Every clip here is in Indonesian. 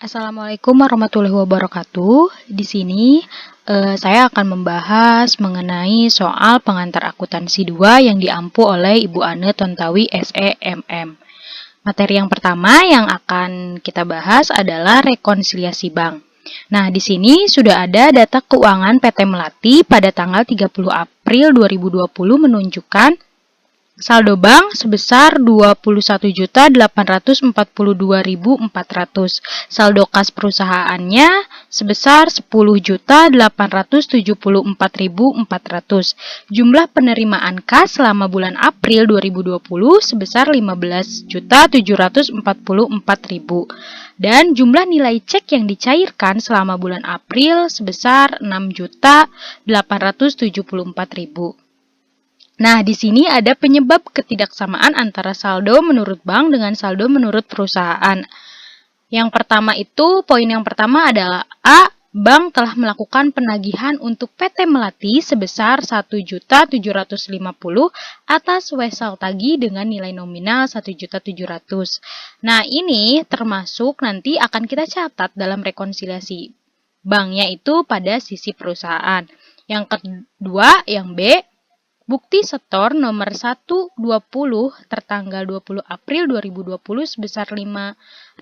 Assalamualaikum warahmatullahi wabarakatuh. Di sini saya akan membahas mengenai soal pengantar akuntansi 2 yang diampu oleh Ibu Ane Tontawi SEMM. Materi yang pertama yang akan kita bahas adalah rekonsiliasi bank. Nah, di sini sudah ada data keuangan PT Melati pada tanggal 30 April 2020 menunjukkan saldo bank sebesar 21.842.400. Saldo kas perusahaannya sebesar 10.874.400. Jumlah penerimaan kas selama bulan April 2020 sebesar 15.744.000. Dan jumlah nilai cek yang dicairkan selama bulan April sebesar 6.874.000. Nah, di sini ada penyebab ketidaksamaan antara saldo menurut bank dengan saldo menurut perusahaan. Poin yang pertama adalah A. Bank telah melakukan penagihan untuk PT Melati sebesar 1.750.000 atas wesel tagih dengan nilai nominal 1.700.000. Nah, ini termasuk nanti akan kita catat dalam rekonsiliasi bank, yaitu pada sisi perusahaan. Yang kedua, yang B. Bukti setor nomor 120 tertanggal 20 April 2020 sebesar 500.000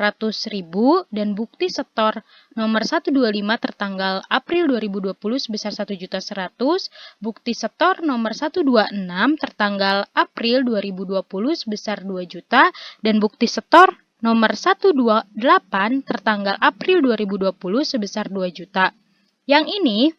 dan bukti setor nomor 125 tertanggal April 2020 sebesar 1.100.000, bukti setor nomor 126 tertanggal April 2020 sebesar 2 juta dan bukti setor nomor 128 tertanggal April 2020 sebesar 2 juta. Yang ini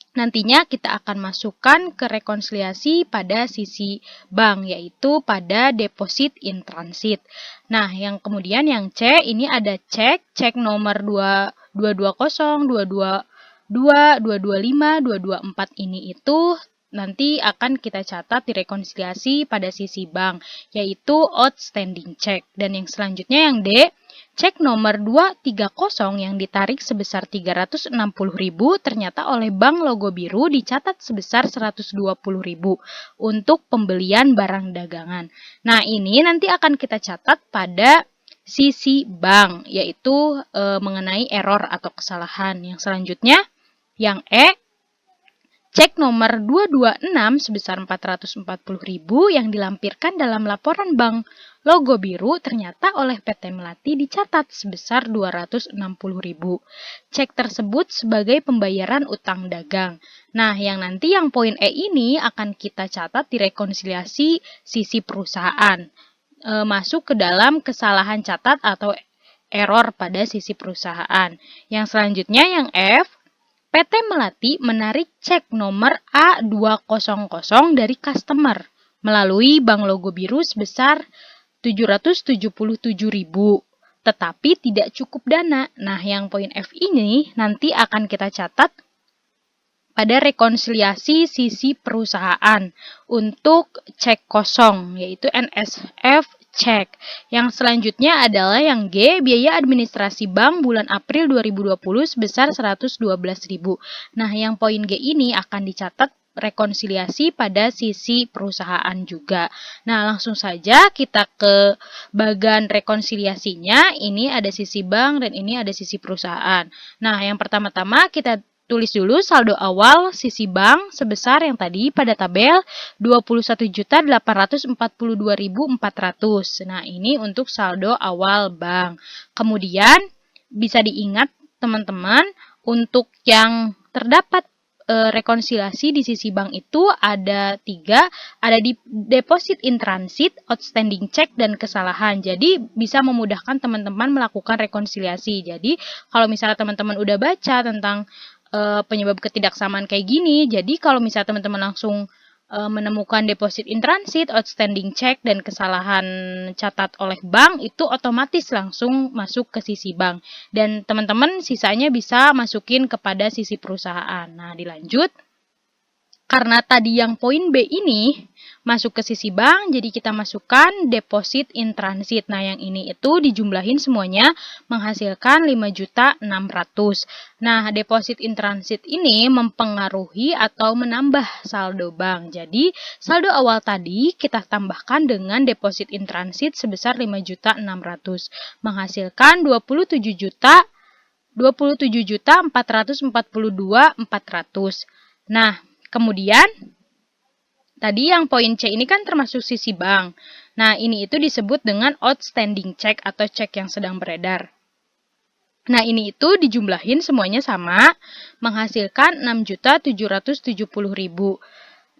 nantinya kita akan masukkan ke rekonsiliasi pada sisi bank, yaitu pada deposit in transit. Nah, yang kemudian yang C, ini ada cek nomor 2220, 222, 225, 224 ini itu nanti akan kita catat di rekonsiliasi pada sisi bank, yaitu outstanding check. Dan yang selanjutnya yang D, cek nomor 230 yang ditarik sebesar 360.000 ternyata oleh Bank Logo Biru dicatat sebesar 120.000 untuk pembelian barang dagangan. Nah, ini nanti akan kita catat pada sisi bank, yaitu mengenai error atau kesalahan. Yang selanjutnya, yang E, cek nomor 226 sebesar 440.000 yang dilampirkan dalam laporan Bank Logo Biru ternyata oleh PT Melati dicatat sebesar 260.000. Cek tersebut sebagai pembayaran utang dagang. Nah, yang nanti yang poin E ini akan kita catat di rekonsiliasi sisi perusahaan. Masuk ke dalam kesalahan catat atau error pada sisi perusahaan. Yang selanjutnya yang F, PT Melati menarik cek nomor A200 dari customer melalui Bank Logo Biru sebesar 777.000, tetapi tidak cukup dana. Nah, yang poin F ini nanti akan kita catat pada rekonsiliasi sisi perusahaan untuk cek kosong, yaitu NSF cek. Yang selanjutnya adalah yang G, biaya administrasi bank bulan April 2020 sebesar 112.000. Nah, yang poin G ini akan dicatat rekonsiliasi pada sisi perusahaan juga. Nah, langsung saja kita ke bagian rekonsiliasinya. Ini ada sisi bank dan ini ada sisi perusahaan. Nah, yang pertama-tama kita tulis dulu saldo awal sisi bank sebesar yang tadi pada tabel 21.842.400. Nah, ini untuk saldo awal bank. Kemudian bisa diingat teman-teman, untuk yang terdapat rekonsiliasi di sisi bank itu ada 3, ada di deposit in transit, outstanding check, dan kesalahan. Jadi bisa memudahkan teman-teman melakukan rekonsiliasi. Jadi kalau misalnya teman-teman udah baca tentang penyebab ketidaksamaan kayak gini, jadi kalau misalnya teman-teman langsung menemukan deposit in transit, outstanding check, dan kesalahan catat oleh bank, itu otomatis langsung masuk ke sisi bank. Dan teman-teman sisanya bisa masukin kepada sisi perusahaan. Nah, dilanjut. Karena tadi yang poin B ini masuk ke sisi bank, jadi kita masukkan deposit in transit. Nah, yang ini itu dijumlahin semuanya menghasilkan 5.600.000. Nah, deposit in transit ini mempengaruhi atau menambah saldo bank. Jadi, saldo awal tadi kita tambahkan dengan deposit in transit sebesar 5.600.000, menghasilkan 27 juta 27.442.400. Nah, kemudian tadi yang poin C ini kan termasuk sisi bank. Nah, ini itu disebut dengan outstanding check atau cek yang sedang beredar. Nah, ini itu dijumlahin semuanya sama, menghasilkan 6.770.000.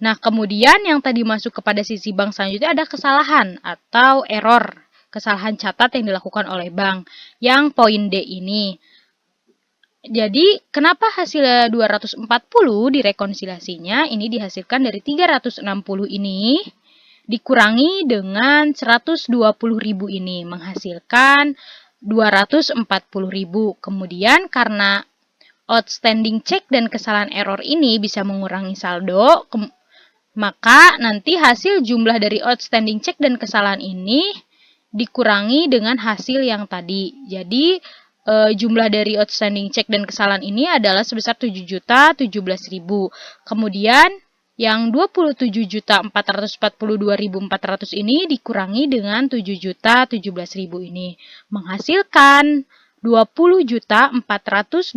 Nah, kemudian yang tadi masuk kepada sisi bank selanjutnya ada kesalahan atau error, kesalahan catat yang dilakukan oleh bank, yang poin D ini. Jadi, kenapa hasilnya 240 direkonsiliasinya ini dihasilkan dari 360 ini dikurangi dengan 120.000 ini menghasilkan 240.000. Kemudian karena outstanding check dan kesalahan error ini bisa mengurangi saldo, maka nanti hasil jumlah dari outstanding check dan kesalahan ini dikurangi dengan hasil yang tadi. Jadi jumlah dari outstanding check dan kesalahan ini adalah sebesar 7.017.000. Kemudian yang 27.442.400 ini dikurangi dengan 7.017.000 ini menghasilkan 20.425.400.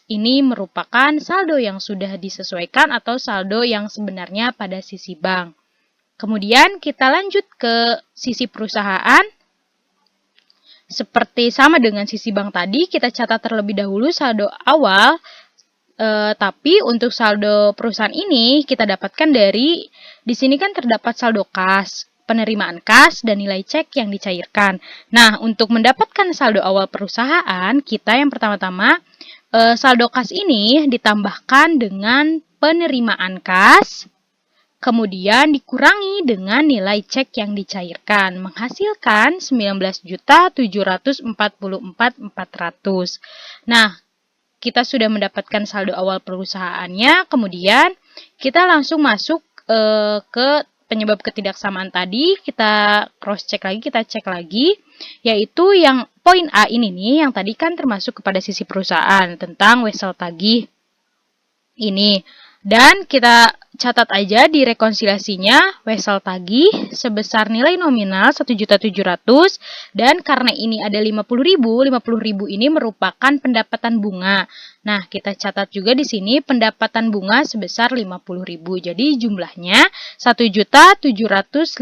Ini merupakan saldo yang sudah disesuaikan atau saldo yang sebenarnya pada sisi bank. Kemudian kita lanjut ke sisi perusahaan. Seperti sama dengan sisi bank tadi, kita catat terlebih dahulu saldo awal. Tapi untuk saldo perusahaan ini kita dapatkan di sini kan terdapat saldo kas, penerimaan kas, dan nilai cek yang dicairkan. Nah, untuk mendapatkan saldo awal perusahaan, kita yang pertama-tama saldo kas ini ditambahkan dengan penerimaan kas, kemudian dikurangi dengan nilai cek yang dicairkan, menghasilkan 19.744.400. Nah, kita sudah mendapatkan saldo awal perusahaannya, kemudian kita langsung masuk ke penyebab ketidaksamaan tadi, kita cross check lagi, kita cek lagi, yaitu yang poin A ini nih, yang tadi kan termasuk kepada sisi perusahaan tentang wesel tagih ini. Dan kita catat aja di rekonsiliasinya wesel tagih sebesar nilai nominal 1.700.000 dan karena ini ada 50.000 ini merupakan pendapatan bunga. Nah, kita catat juga di sini pendapatan bunga sebesar 50.000. Jadi jumlahnya 1.750.000.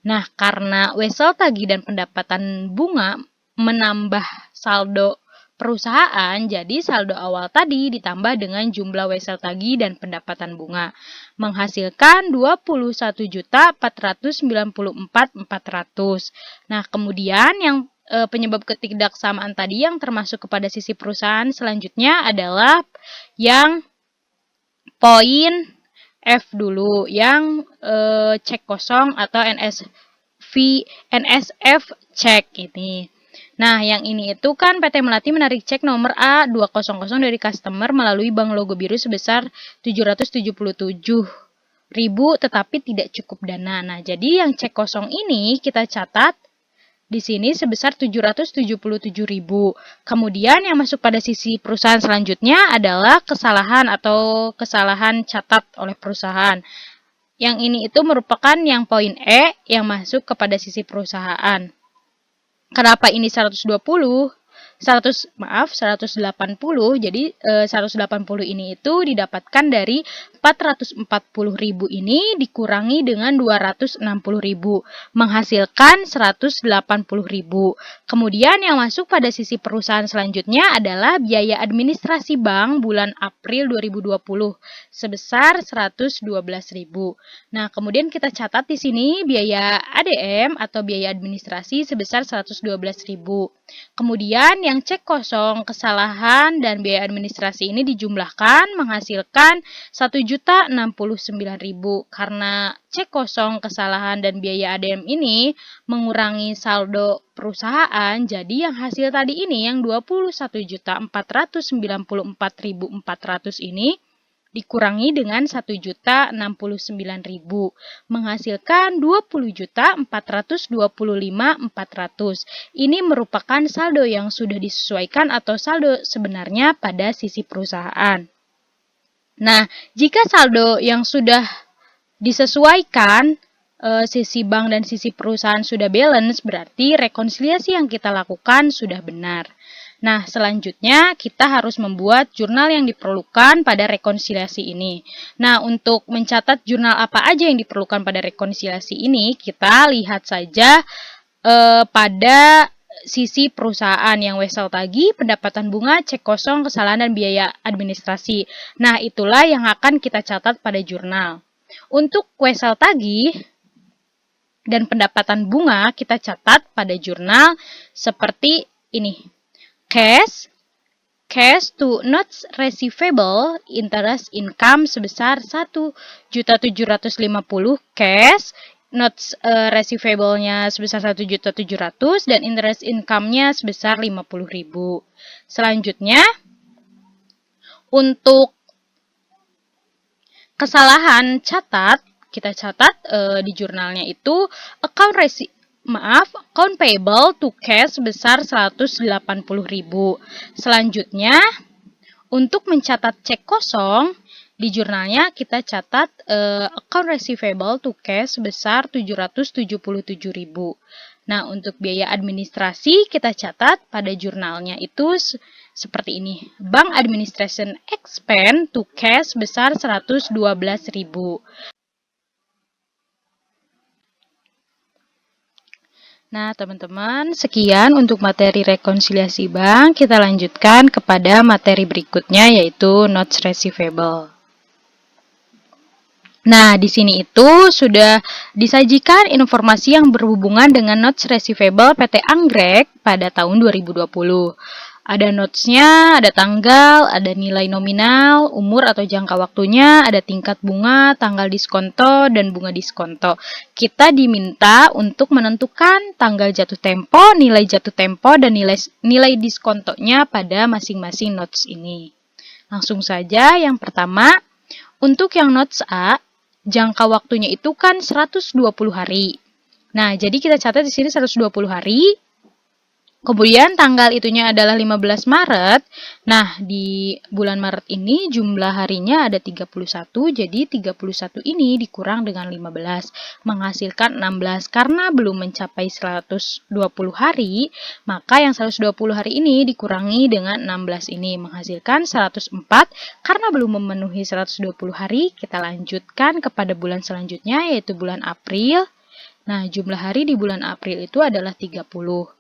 Nah, karena wesel tagih dan pendapatan bunga menambah saldo perusahaan, jadi saldo awal tadi ditambah dengan jumlah wesel tagih dan pendapatan bunga, menghasilkan 21.494.400. Nah, kemudian yang penyebab ketidaksamaan tadi yang termasuk kepada sisi perusahaan selanjutnya adalah yang poin F dulu, yang cek kosong atau NSF cek ini. Nah, yang ini itu kan PT Melati menarik cek nomor A200 dari customer melalui bank logo biru sebesar 777.000 tetapi tidak cukup dana. Nah, jadi yang cek kosong ini kita catat di sini sebesar 777.000. Kemudian yang masuk pada sisi perusahaan selanjutnya adalah kesalahan atau kesalahan catat oleh perusahaan. Yang ini itu merupakan yang poin E yang masuk kepada sisi perusahaan. Kenapa ini 180? Jadi 180 ini itu didapatkan dari 440.000 ini dikurangi dengan 260.000 menghasilkan 180.000. Kemudian yang masuk pada sisi perusahaan selanjutnya adalah biaya administrasi bank bulan April 2020 sebesar 112.000. Nah, kemudian kita catat di sini biaya ADM atau biaya administrasi sebesar 112.000. Kemudian yang cek kosong, kesalahan, dan biaya administrasi ini dijumlahkan menghasilkan 1.069.000. Karena cek kosong, kesalahan, dan biaya ADM ini mengurangi saldo perusahaan, jadi yang hasil tadi ini yang 21.494.400 ini dikurangi dengan 1.069.000 menghasilkan 20.425.400. Ini merupakan saldo yang sudah disesuaikan atau saldo sebenarnya pada sisi perusahaan. Nah, jika saldo yang sudah disesuaikan sisi bank dan sisi perusahaan sudah balance, berarti rekonsiliasi yang kita lakukan sudah benar. Nah, selanjutnya kita harus membuat jurnal yang diperlukan pada rekonsiliasi ini. Nah, untuk mencatat jurnal apa aja yang diperlukan pada rekonsiliasi ini, kita lihat saja pada sisi perusahaan yang wesel tagih, pendapatan bunga, cek kosong, kesalahan, dan biaya administrasi. Nah, itulah yang akan kita catat pada jurnal. Untuk wesel tagih dan pendapatan bunga, kita catat pada jurnal seperti ini. Cash to notes receivable interest income sebesar 1.750.000 cash, notes receivable-nya sebesar 1.700.000 dan interest income-nya sebesar 50.000. Selanjutnya, untuk kesalahan kita catat di jurnalnya itu account payable to cash sebesar 180.000. Selanjutnya, untuk mencatat cek kosong, di jurnalnya kita catat account receivable to cash sebesar 777.000. Nah, untuk biaya administrasi kita catat pada jurnalnya itu seperti ini. Bank administration expense to cash sebesar 112.000. Nah, teman-teman, sekian untuk materi rekonsiliasi bank. Kita lanjutkan kepada materi berikutnya, yaitu notes receivable. Nah, di sini itu sudah disajikan informasi yang berhubungan dengan notes receivable PT Anggrek pada tahun 2020. Ada notes-nya, ada tanggal, ada nilai nominal, umur atau jangka waktunya, ada tingkat bunga, tanggal diskonto, dan bunga diskonto. Kita diminta untuk menentukan tanggal jatuh tempo, nilai jatuh tempo, dan nilai diskontonya pada masing-masing notes ini. Langsung saja, yang pertama, untuk yang notes A, jangka waktunya itu kan 120 hari. Nah, jadi kita catat di sini 120 hari. Kemudian tanggal itunya adalah 15 Maret. Nah, di bulan Maret ini jumlah harinya ada 31, jadi 31 ini dikurang dengan 15, menghasilkan 16. Karena belum mencapai 120 hari, maka yang 120 hari ini dikurangi dengan 16 ini, menghasilkan 104. Karena belum memenuhi 120 hari, kita lanjutkan kepada bulan selanjutnya, yaitu bulan April. Nah, jumlah hari di bulan April itu adalah 30.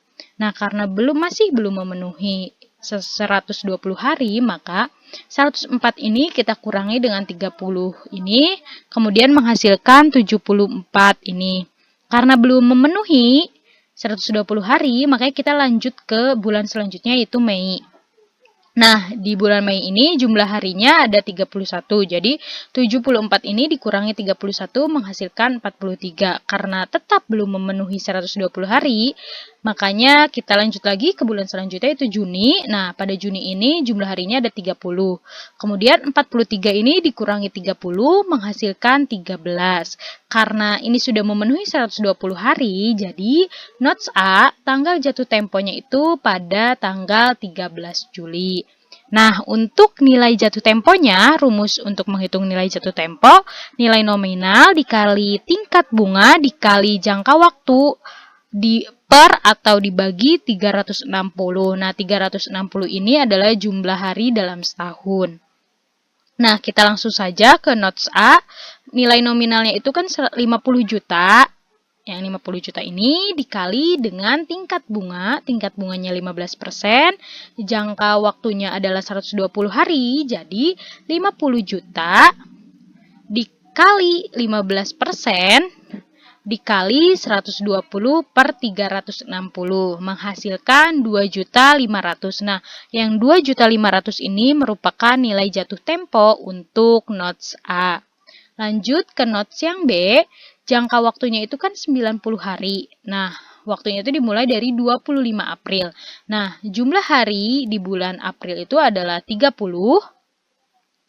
Nah, karena masih belum memenuhi 120 hari, maka 104 ini kita kurangi dengan 30 ini, kemudian menghasilkan 74 ini. Karena belum memenuhi 120 hari, makanya kita lanjut ke bulan selanjutnya, yaitu Mei. Nah, di bulan Mei ini jumlah harinya ada 31, jadi 74 ini dikurangi 31 menghasilkan 43. Karena tetap belum memenuhi 120 hari, makanya kita lanjut lagi ke bulan selanjutnya, yaitu Juni. Nah, pada Juni ini jumlah harinya ada 30. Kemudian 43 ini dikurangi 30 menghasilkan 13. Karena ini sudah memenuhi 120 hari, jadi notes A, tanggal jatuh temponya itu pada tanggal 13 Juli. Nah, untuk nilai jatuh temponya, rumus untuk menghitung nilai jatuh tempo, nilai nominal dikali tingkat bunga dikali jangka waktu per atau dibagi 360. Nah, 360 ini adalah jumlah hari dalam setahun. Nah, kita langsung saja ke notes A. Nilai nominalnya itu kan 50 juta. Yang 50 juta ini dikali dengan tingkat bunganya 15%, jangka waktunya adalah 120 hari, jadi 50 juta dikali 15% dikali 120 per 360, menghasilkan 2.500.000. Nah, yang 2.500.000 ini merupakan nilai jatuh tempo untuk notes A. Lanjut ke notes yang B. Jangka waktunya itu kan 90 hari. Nah, waktunya itu dimulai dari 25 April. Nah, jumlah hari di bulan April itu adalah 30.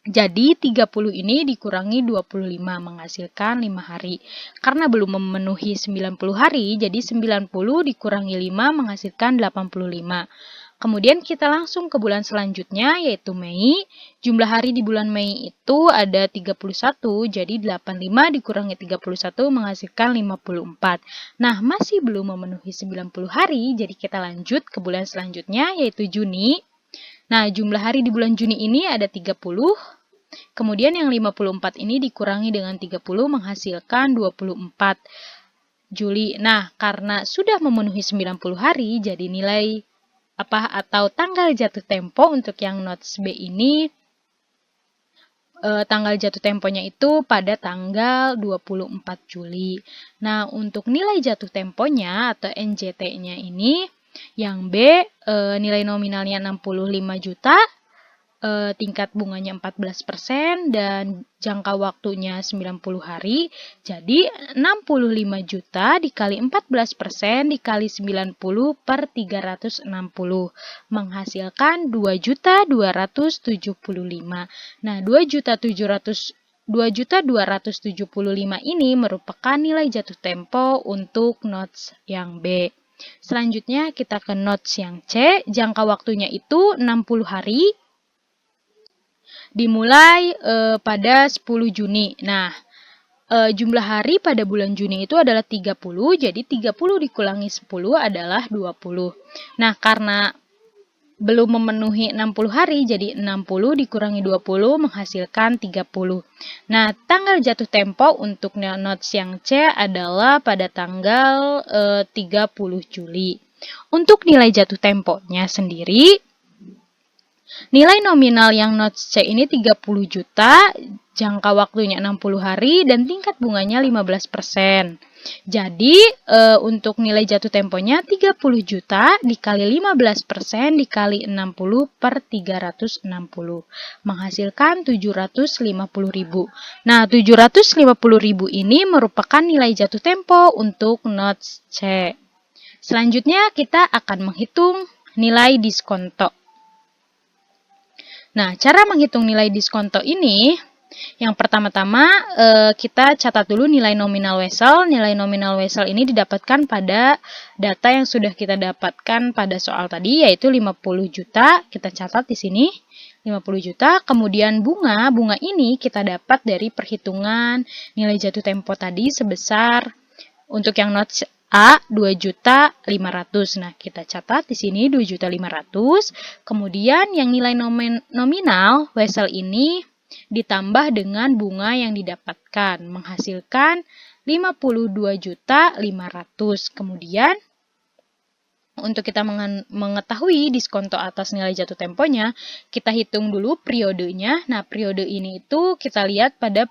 Jadi, 30 ini dikurangi 25 menghasilkan 5 hari. Karena belum memenuhi 90 hari, jadi 90 dikurangi 5 menghasilkan 85. Kemudian kita langsung ke bulan selanjutnya yaitu Mei. Jumlah hari di bulan Mei itu ada 31, jadi 85 dikurangi 31 menghasilkan 54. Nah, masih belum memenuhi 90 hari, jadi kita lanjut ke bulan selanjutnya yaitu Juni. Nah, jumlah hari di bulan Juni ini ada 30. Kemudian yang 54 ini dikurangi dengan 30 menghasilkan 24 Juli. Nah, karena sudah memenuhi 90 hari, jadi nilai atau tanggal jatuh tempo untuk yang notes B ini, tanggal jatuh temponya itu pada tanggal 24 Juli. Nah, untuk nilai jatuh temponya atau NJT-nya ini, yang B nilai nominalnya 65 juta, tingkat bunganya 14% dan jangka waktunya 90 hari. Jadi 65 juta dikali 14% dikali 90 per 360 menghasilkan 2.275. Nah, 2.275 ini merupakan nilai jatuh tempo untuk notes yang B. Selanjutnya kita ke notes yang C, jangka waktunya itu 60 hari. Dimulai pada 10 Juni. Nah, jumlah hari pada bulan Juni itu adalah 30, jadi 30 dikurangi 10 adalah 20. Nah, karena belum memenuhi 60 hari, jadi 60 dikurangi 20 menghasilkan 30. Nah, tanggal jatuh tempo untuk notes yang C adalah pada tanggal 30 Juli. Untuk nilai jatuh temponya sendiri, nilai nominal yang notes C ini 30 juta, jangka waktunya 60 hari, dan tingkat bunganya 15%. Jadi, untuk nilai jatuh temponya 30 juta dikali 15% dikali 60 per 360. Menghasilkan 750.000. Nah, 750.000 ini merupakan nilai jatuh tempo untuk notes C. Selanjutnya, kita akan menghitung nilai diskonto. Nah, cara menghitung nilai diskonto ini, yang pertama-tama kita catat dulu nilai nominal wesel. Nilai nominal wesel ini didapatkan pada data yang sudah kita dapatkan pada soal tadi, yaitu 50 juta. Kita catat di sini, 50 juta. Kemudian bunga ini kita dapat dari perhitungan nilai jatuh tempo tadi sebesar, untuk yang notes A 2.500.000. Nah, kita catat di sini 2.500.000. Kemudian yang nilai nominal wesel ini ditambah dengan bunga yang didapatkan menghasilkan 52.500.000. Kemudian untuk kita mengetahui diskonto atas nilai jatuh temponya, kita hitung dulu periodenya. Nah, periode ini itu kita lihat pada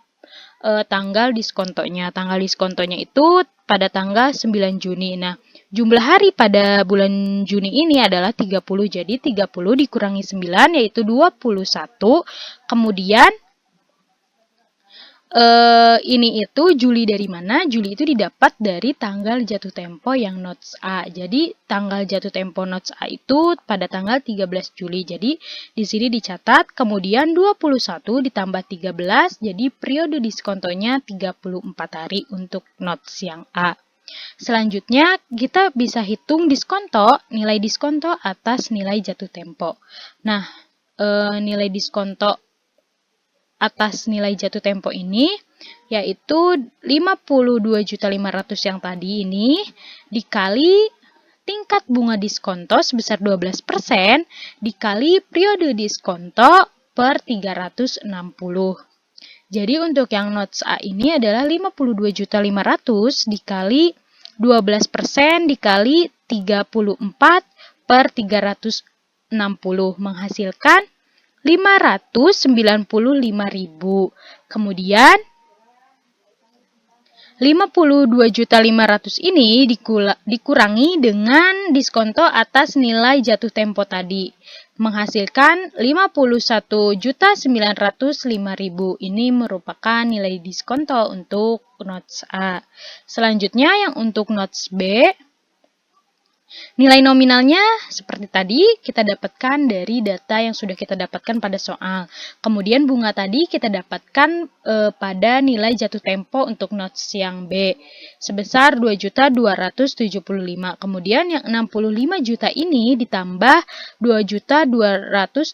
tanggal diskontonya. Tanggal diskontonya itu pada tanggal 9 Juni. Nah, jumlah hari pada bulan Juni ini adalah 30. Jadi 30 dikurangi 9 yaitu 21. Kemudian ini itu Juli dari mana? Juli itu didapat dari tanggal jatuh tempo yang notes A. Jadi tanggal jatuh tempo notes A itu pada tanggal 13 Juli. Jadi di sini dicatat, kemudian 21 ditambah 13, jadi periode diskontonya 34 hari untuk notes yang A. Selanjutnya kita bisa hitung diskonto, nilai diskonto atas nilai jatuh tempo. Nah, nilai diskonto atas nilai jatuh tempo ini yaitu 52.500.000 yang tadi ini dikali tingkat bunga diskonto sebesar 12% dikali periode diskonto per 360. Jadi untuk yang notes A ini adalah 52.500.000 dikali 12% dikali 34 per 360 menghasilkan 595.000. Kemudian 52.500.000 ini dikurangi dengan diskonto atas nilai jatuh tempo tadi, menghasilkan 51.905.000. Ini merupakan nilai diskonto untuk notes A. Selanjutnya yang untuk notes B, Nilai nominalnya seperti tadi kita dapatkan dari data yang sudah kita dapatkan pada soal. Kemudian bunga tadi kita dapatkan pada nilai jatuh tempo untuk notes yang B sebesar 2.275. Kemudian yang 65 juta ini ditambah 2.275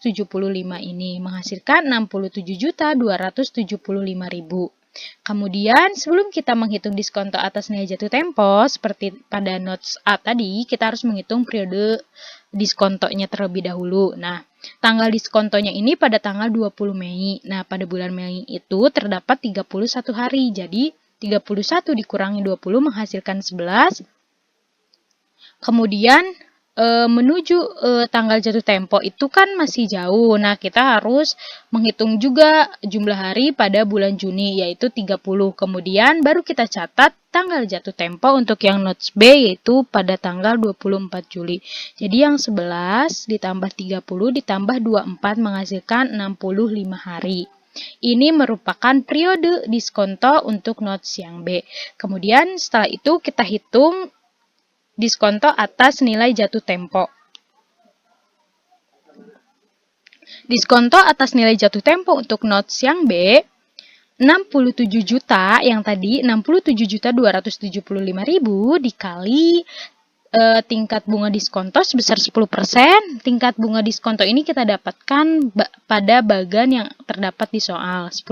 ini menghasilkan 67.275.000. Kemudian, sebelum kita menghitung diskonto atas nilai jatuh tempo, seperti pada notes A tadi, kita harus menghitung periode diskontonya terlebih dahulu. Nah, tanggal diskontonya ini pada tanggal 20 Mei. Nah, pada bulan Mei itu terdapat 31 hari. Jadi, 31 dikurangi 20 menghasilkan 11. Kemudian, menuju tanggal jatuh tempo itu kan masih jauh. Nah, kita harus menghitung juga jumlah hari pada bulan Juni, yaitu 30. Kemudian baru kita catat tanggal jatuh tempo untuk yang notes B, yaitu pada tanggal 24 Juli. Jadi yang 11 ditambah 30 ditambah 24 menghasilkan 65 hari. Ini merupakan periode diskonto untuk notes yang B. Kemudian setelah itu kita hitung diskonto atas nilai jatuh tempo. Diskonto atas nilai jatuh tempo untuk notes yang B 67 juta, yang tadi 67.275.000 dikali tingkat bunga diskonto sebesar 10%. Tingkat bunga diskonto ini kita dapatkan pada bagan yang terdapat di soal 10%.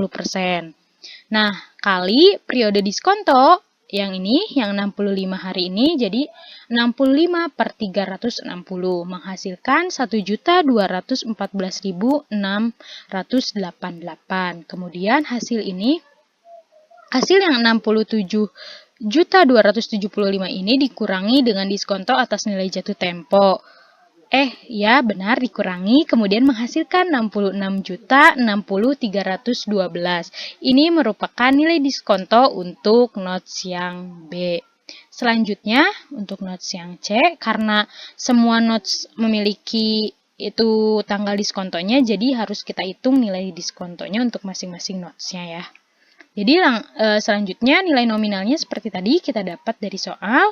Nah, kali periode diskonto yang ini, yang 65 hari ini, jadi 65 per 360 menghasilkan 1.214.688. Kemudian hasil ini, hasil yang 67.275 ini dikurangi dengan diskonto atas nilai jatuh tempo. Ya benar, dikurangi, kemudian menghasilkan 66.60.312. Ini merupakan nilai diskonto untuk notes yang B. Selanjutnya, untuk notes yang C, karena semua notes memiliki itu tanggal diskontonya, jadi harus kita hitung nilai diskontonya untuk masing-masing notesnya ya. Jadi selanjutnya nilai nominalnya seperti tadi kita dapat dari soal.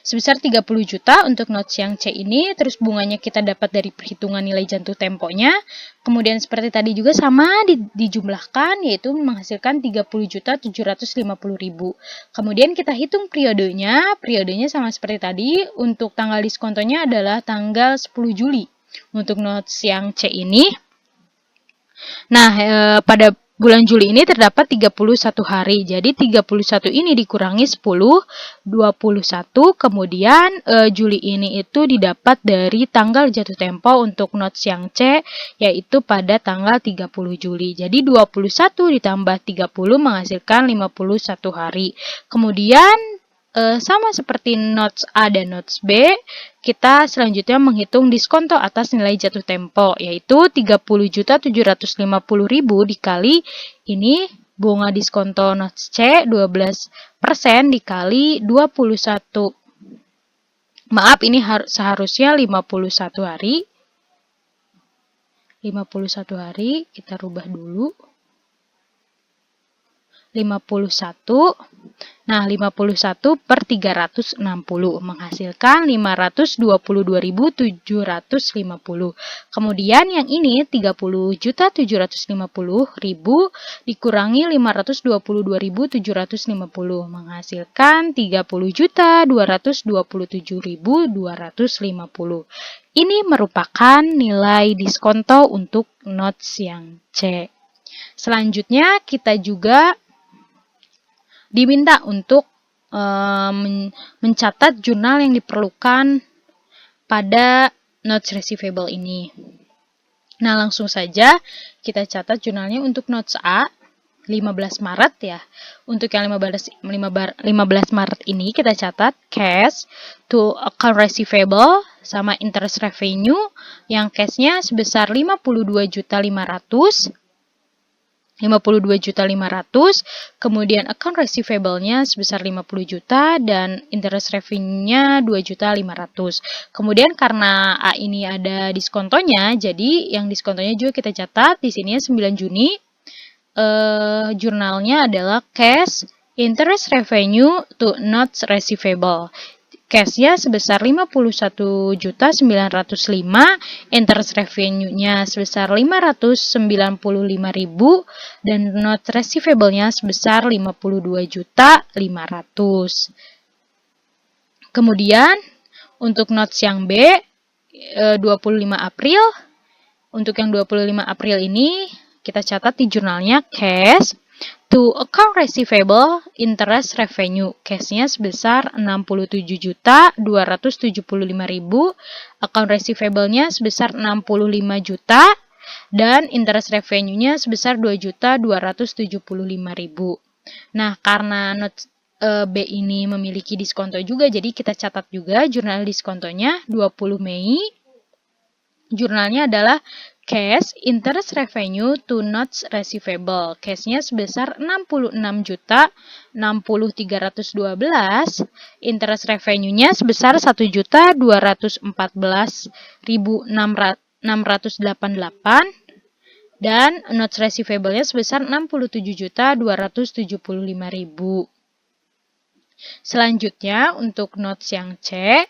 Sebesar 30 juta untuk notes yang C ini, terus bunganya kita dapat dari perhitungan nilai jatuh temponya. Kemudian seperti tadi juga sama dijumlahkan, yaitu menghasilkan 30.750.000. Kemudian kita hitung periodenya sama seperti tadi, untuk tanggal diskontonya adalah tanggal 10 Juli. Untuk notes yang C ini. Nah, pada bulan Juli ini terdapat 31 hari. Jadi 31 ini dikurangi 10, 21. Kemudian Juli ini itu didapat dari tanggal jatuh tempo untuk notes yang C, yaitu pada tanggal 30 Juli. Jadi 21 ditambah 30 menghasilkan 51 hari. Kemudian sama seperti notes A dan notes B, kita selanjutnya menghitung diskonto atas nilai jatuh tempo, yaitu 30.750.000 dikali ini bunga diskonto notes C 12% dikali 21. Maaf, ini seharusnya 51 hari. 51 hari, kita rubah dulu. 51. Nah, 51 per 360 menghasilkan 522.750. Kemudian yang ini 30.750.000 dikurangi 522.750 menghasilkan 30.227.250. Ini merupakan nilai diskonto untuk notes yang C. Selanjutnya kita juga diminta untuk mencatat jurnal yang diperlukan pada notes receivable ini. Nah, langsung saja kita catat jurnalnya untuk notes A 15 Maret ya. Untuk yang 15 Maret ini kita catat cash to account receivable sama interest revenue, yang cashnya sebesar 52.500.000. 52.500.000, kemudian account receivable-nya sebesar 50 juta dan interest revenue-nya 2.500.000. Kemudian karena A ini ada diskontonya, jadi yang diskontonya juga kita catat di sini 9 Juni. Jurnalnya adalah cash interest revenue to notes receivable. Cash-nya sebesar 51.905.000, interest revenue-nya sebesar 595.000 dan note receivable-nya sebesar 52.500.000. Kemudian untuk notes yang B 25 April. Untuk yang 25 April ini kita catat di jurnalnya cash to account receivable interest revenue. Cash-nya sebesar 67.275.000, account receivable-nya sebesar 65 juta dan interest revenue-nya sebesar 2.275.000. Nah, karena note B ini memiliki diskonto juga, jadi kita catat juga jurnal diskontonya 20 Mei. Jurnalnya adalah cash interest revenue to notes receivable. Cash-nya sebesar 66.60.312, interest revenue-nya sebesar 1.214.688 dan notes receivable-nya sebesar 67.275.000. Selanjutnya untuk notes yang C,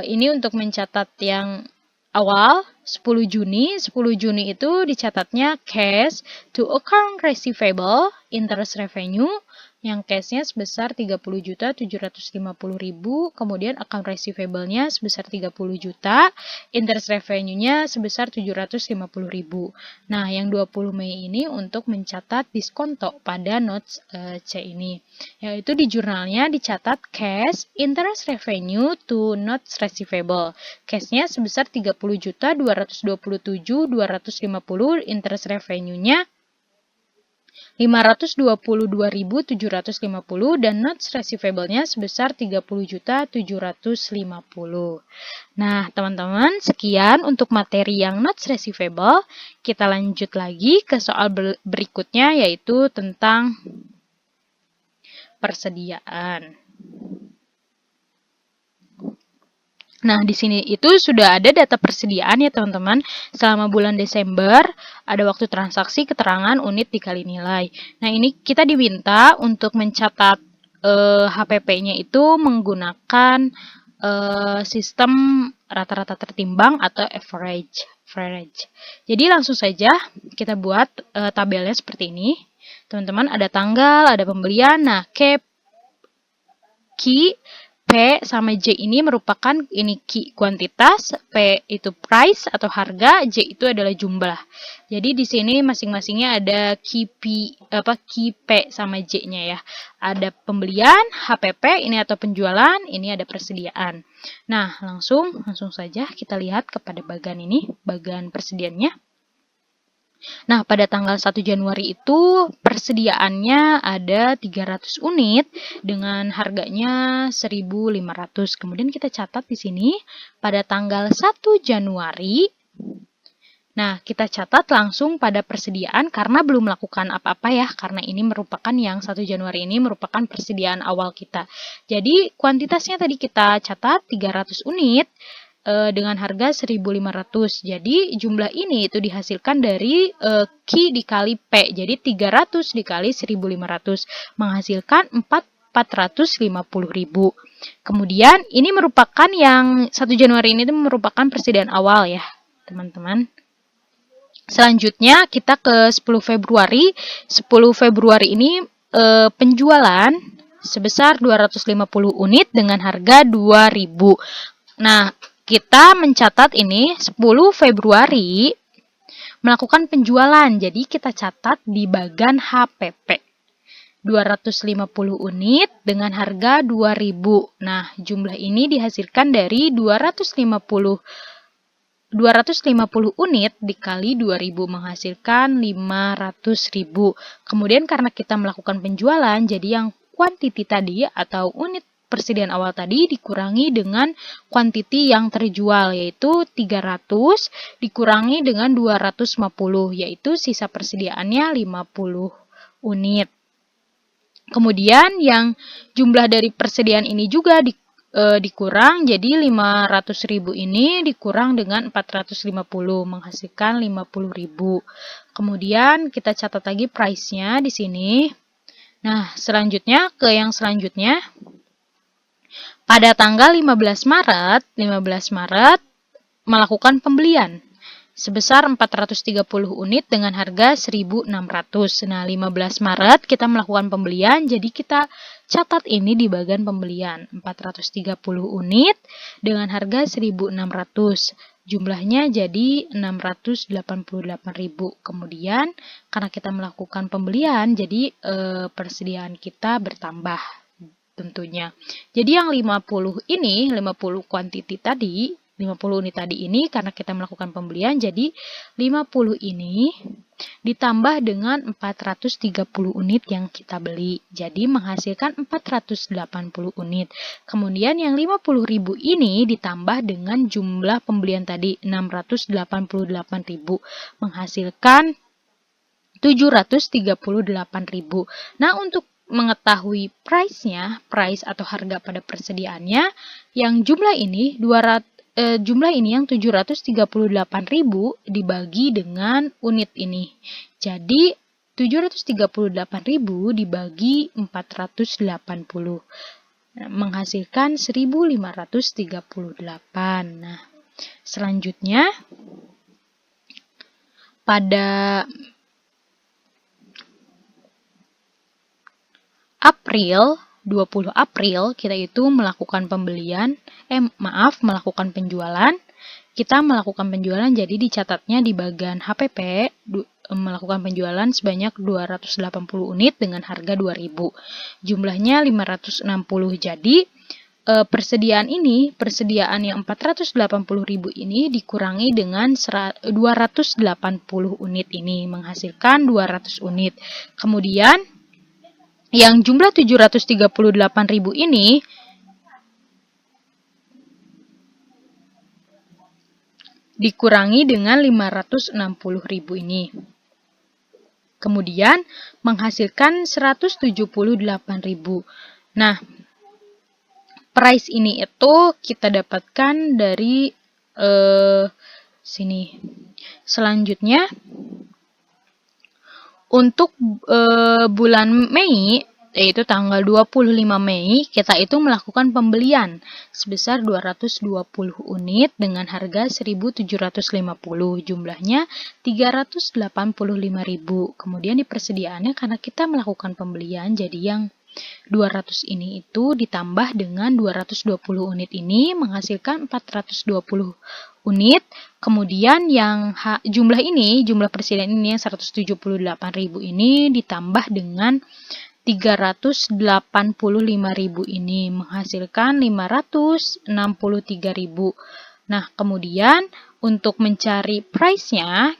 ini untuk mencatat yang awal 10 Juni. 10 Juni itu dicatatnya cash to account receivable interest revenue yang cashnya sebesar 30.750.000, kemudian account receivable-nya sebesar 30 juta, interest revenue-nya sebesar 750.000. Nah, yang 20 Mei ini untuk mencatat diskonto pada notes C ini, yaitu di jurnalnya dicatat cash interest revenue to notes receivable. Cashnya sebesar 30.227.250, interest revenue-nya 522.750 dan notes receivable-nya sebesar 30.750. Nah, teman-teman, sekian untuk materi yang notes receivable. Kita lanjut lagi ke soal berikutnya, yaitu tentang persediaan. Nah, di sini itu sudah ada data persediaan ya teman-teman. Selama bulan Desember, ada waktu transaksi, keterangan, unit dikali nilai. Nah, ini kita diminta untuk mencatat HPP-nya itu menggunakan sistem rata-rata tertimbang atau average. Jadi langsung saja kita buat tabelnya seperti ini. Teman-teman, ada tanggal, ada pembelian. Nah, key P sama J ini merupakan key kuantitas, P itu price atau harga, J itu adalah jumlah. Jadi di sini masing-masingnya ada key P sama J-nya ya. Ada pembelian, HPP ini atau penjualan, ini ada persediaan. Nah, langsung saja kita lihat kepada bagian ini, bagian persediaannya. Nah, pada tanggal 1 Januari itu persediaannya ada 300 unit dengan harganya 1.500. Kemudian kita catat di sini pada tanggal 1 Januari. Nah, kita catat langsung pada persediaan karena belum melakukan apa-apa ya, karena ini merupakan yang 1 Januari ini merupakan persediaan awal kita. Jadi, kuantitasnya tadi kita catat 300 unit. Dengan harga 1.500. Jadi jumlah ini itu dihasilkan dari Q dikali P. Jadi 300 dikali 1.500 menghasilkan 450.000. Kemudian ini merupakan yang 1 Januari ini merupakan persediaan awal ya, teman-teman. Selanjutnya kita ke 10 Februari. 10 Februari ini penjualan sebesar 250 unit dengan harga 2.000. Nah, kita mencatat ini 10 Februari melakukan penjualan. Jadi kita catat di bagian HPP. 250 unit dengan harga 2.000. Nah, jumlah ini dihasilkan dari 250 unit dikali 2.000 menghasilkan 500.000. Kemudian karena kita melakukan penjualan, jadi yang quantity tadi atau unit persediaan awal tadi dikurangi dengan quantity yang terjual, yaitu 300 dikurangi dengan 250, yaitu sisa persediaannya 50 unit. Kemudian yang jumlah dari persediaan ini juga dikurang, jadi 500.000 ini dikurang dengan 450 menghasilkan 50.000. Kemudian kita catat lagi price-nya di sini. Nah, selanjutnya ke yang selanjutnya. pada tanggal 15 Maret melakukan pembelian sebesar 430 unit dengan harga 1.600. Nah, 15 Maret kita melakukan pembelian, jadi kita catat ini di bagian pembelian. 430 unit dengan harga 1.600. Jumlahnya jadi 688.000. Kemudian, karena kita melakukan pembelian, jadi persediaan kita bertambah tentunya. Jadi yang 50 quantity tadi, 50 unit tadi ini karena kita melakukan pembelian, jadi 50 ini ditambah dengan 430 unit yang kita beli. Jadi menghasilkan 480 unit. Kemudian yang 50.000 ini ditambah dengan jumlah pembelian tadi 688.000 menghasilkan 738.000. Nah, untuk mengetahui price atau harga pada persediaannya, yang jumlah ini yang 738.000 dibagi dengan unit ini. Jadi 738.000 dibagi 480 menghasilkan 1.538. Nah, selanjutnya pada April 20 April kita itu melakukan penjualan. Kita melakukan penjualan, jadi dicatatnya di bagian HPP melakukan penjualan sebanyak 280 unit dengan harga 2.000. Jumlahnya 560. Jadi persediaan yang 480.000 ini dikurangi dengan 280 unit ini menghasilkan 200 unit. Kemudian yang jumlah 738.000 ini dikurangi dengan 560.000 ini. Kemudian menghasilkan 178.000. Nah, price ini itu kita dapatkan dari sini. Selanjutnya untuk bulan Mei, yaitu tanggal 25 Mei, kita itu melakukan pembelian sebesar 220 unit dengan harga 1.750. Jumlahnya 385.000. Kemudian di persediaannya karena kita melakukan pembelian, jadi yang 200 ini itu ditambah dengan 220 unit ini menghasilkan 420 unit. Kemudian yang jumlah persediaan ini yang 178.000 ini ditambah dengan 385.000 ini menghasilkan 563.000. Nah, kemudian untuk mencari price-nya,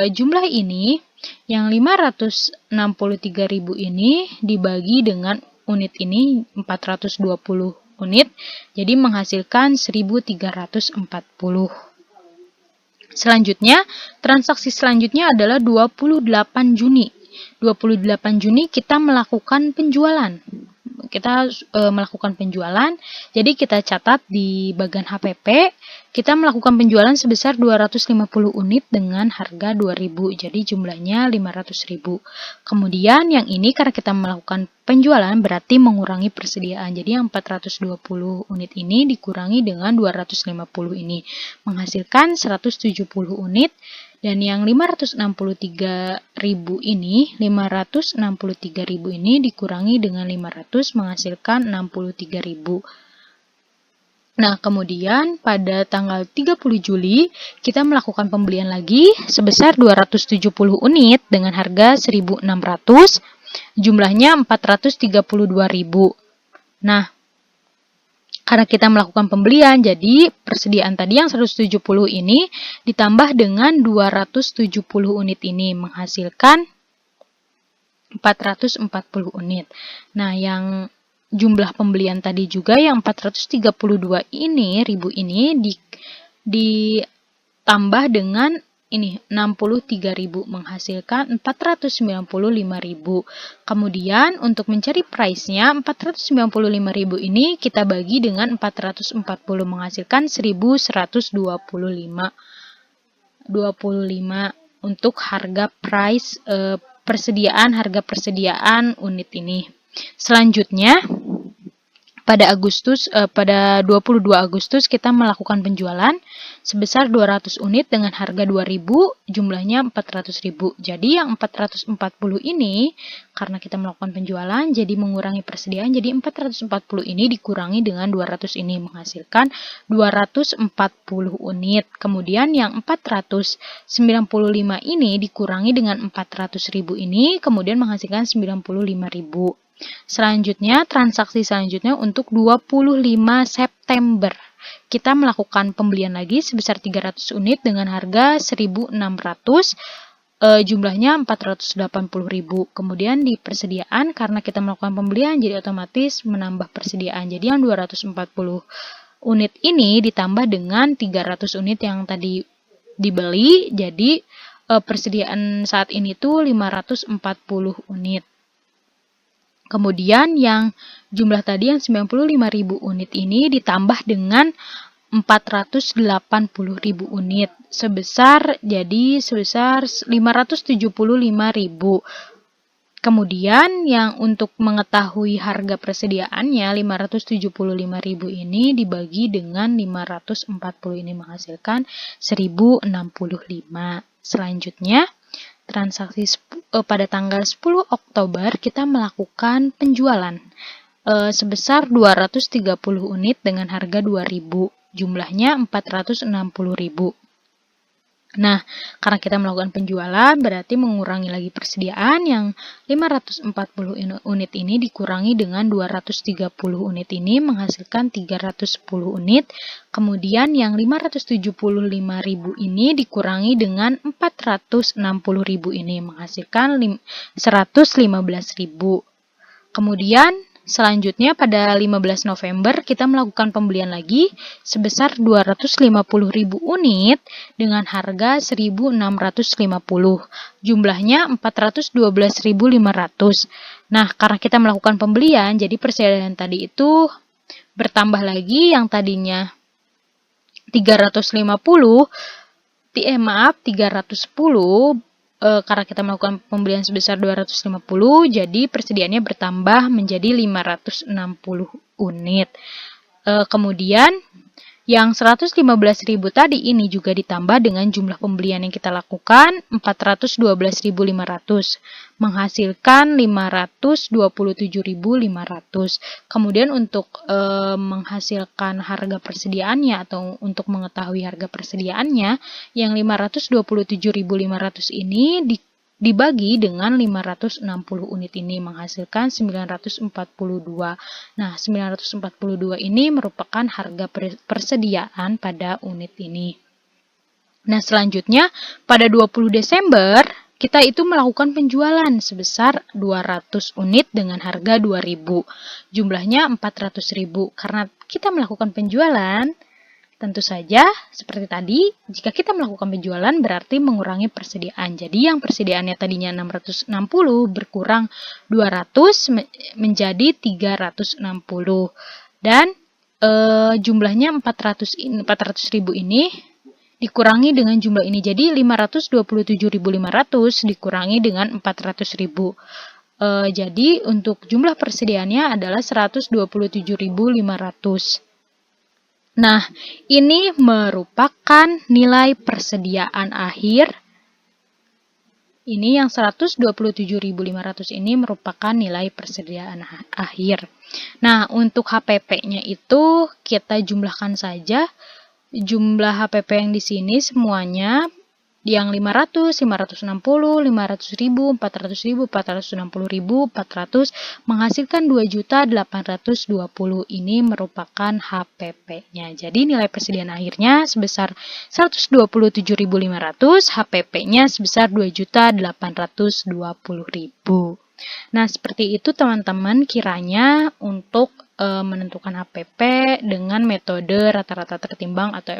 jumlah ini yang 563.000 ini dibagi dengan unit ini 420 unit, jadi menghasilkan 1.340. Selanjutnya, transaksi selanjutnya adalah 28 Juni. 28 Juni kita melakukan penjualan. Jadi kita catat di bagian HPP, kita melakukan penjualan sebesar 250 unit dengan harga 2.000, jadi jumlahnya 500.000. Kemudian yang ini karena kita melakukan penjualan berarti mengurangi persediaan, jadi yang 420 unit ini dikurangi dengan 250 ini, menghasilkan 170 unit. Dan yang 563.000 ini dikurangi dengan 500 menghasilkan 63.000. Nah, kemudian pada tanggal 30 Juli kita melakukan pembelian lagi sebesar 270 unit dengan harga 1.600, jumlahnya 432.000. Nah, karena kita melakukan pembelian, jadi persediaan tadi yang 170 ini ditambah dengan 270 unit ini menghasilkan 440 unit. Nah, yang jumlah pembelian tadi juga yang 432 ribu ini ditambah dengan ini 63.000 menghasilkan 495.000. Kemudian untuk mencari price-nya 495.000 ini kita bagi dengan 440 menghasilkan 1.125 untuk harga harga persediaan unit ini. Selanjutnya pada 22 Agustus kita melakukan penjualan sebesar 200 unit dengan harga 2.000, jumlahnya 400.000. Jadi yang 440 ini karena kita melakukan penjualan jadi mengurangi persediaan, jadi 440 ini dikurangi dengan 200 ini menghasilkan 240 unit. Kemudian yang 495 ini dikurangi dengan 400.000 ini kemudian menghasilkan 95.000. Selanjutnya, transaksi selanjutnya untuk 25 September. Kita melakukan pembelian lagi sebesar 300 unit dengan harga 1.600, jumlahnya 480.000. Kemudian di persediaan, karena kita melakukan pembelian, jadi otomatis menambah persediaan. Jadi yang 240 unit ini ditambah dengan 300 unit yang tadi dibeli, jadi persediaan saat ini tuh 540 unit. Kemudian yang jumlah tadi yang 95.000 unit ini ditambah dengan 480.000 unit sebesar 575.000. Kemudian yang untuk mengetahui harga persediaannya 575.000 ini dibagi dengan 540 ini menghasilkan 1.065. Selanjutnya transaksi pada tanggal 10 Oktober kita melakukan penjualan sebesar 230 unit dengan harga 2.000, jumlahnya 460.000. Nah, karena kita melakukan penjualan berarti mengurangi lagi persediaan, yang 540 unit ini dikurangi dengan 230 unit ini menghasilkan 310 unit. Kemudian yang 575.000 ini dikurangi dengan 460.000 ini menghasilkan 115.000. Kemudian selanjutnya pada 15 November kita melakukan pembelian lagi sebesar 250.000 unit dengan harga 1.650. Jumlahnya 412.500. Nah, karena kita melakukan pembelian, jadi persediaan tadi itu bertambah lagi, yang tadinya 310, 310 karena kita melakukan pembelian sebesar 250, jadi persediaannya bertambah menjadi 560 unit. Kemudian yang 115.000 tadi ini juga ditambah dengan jumlah pembelian yang kita lakukan 412.500 menghasilkan 527.500. Kemudian untuk menghasilkan harga persediaannya atau untuk mengetahui harga persediaannya, yang 527.500 ini dibagi dengan 560 unit ini menghasilkan 942. Nah, 942 ini merupakan harga persediaan pada unit ini. Nah, selanjutnya pada 20 Desember kita itu melakukan penjualan sebesar 200 unit dengan harga 2.000. Jumlahnya 400.000. Karena kita melakukan penjualan, tentu saja, seperti tadi, jika kita melakukan penjualan berarti mengurangi persediaan. Jadi yang persediaannya tadinya 660 berkurang 200 menjadi 360. Dan jumlahnya 400.000 ini dikurangi dengan jumlah ini. Jadi 527.500 dikurangi dengan 400.000. Jadi untuk jumlah persediaannya adalah 127.500. Nah, ini merupakan nilai persediaan akhir. Ini yang 127.500 ini merupakan nilai persediaan akhir. Nah, untuk HPP-nya itu kita jumlahkan saja. Jumlah HPP yang di sini semuanya yang 500, 560, 500.000, 400.000, 460.000, 400 menghasilkan 2.820. Ini merupakan HPP-nya. Jadi nilai persediaan akhirnya sebesar 127.500, HPP-nya sebesar 2.820.000. Nah, seperti itu teman-teman kiranya untuk menentukan HPP dengan metode rata-rata tertimbang atau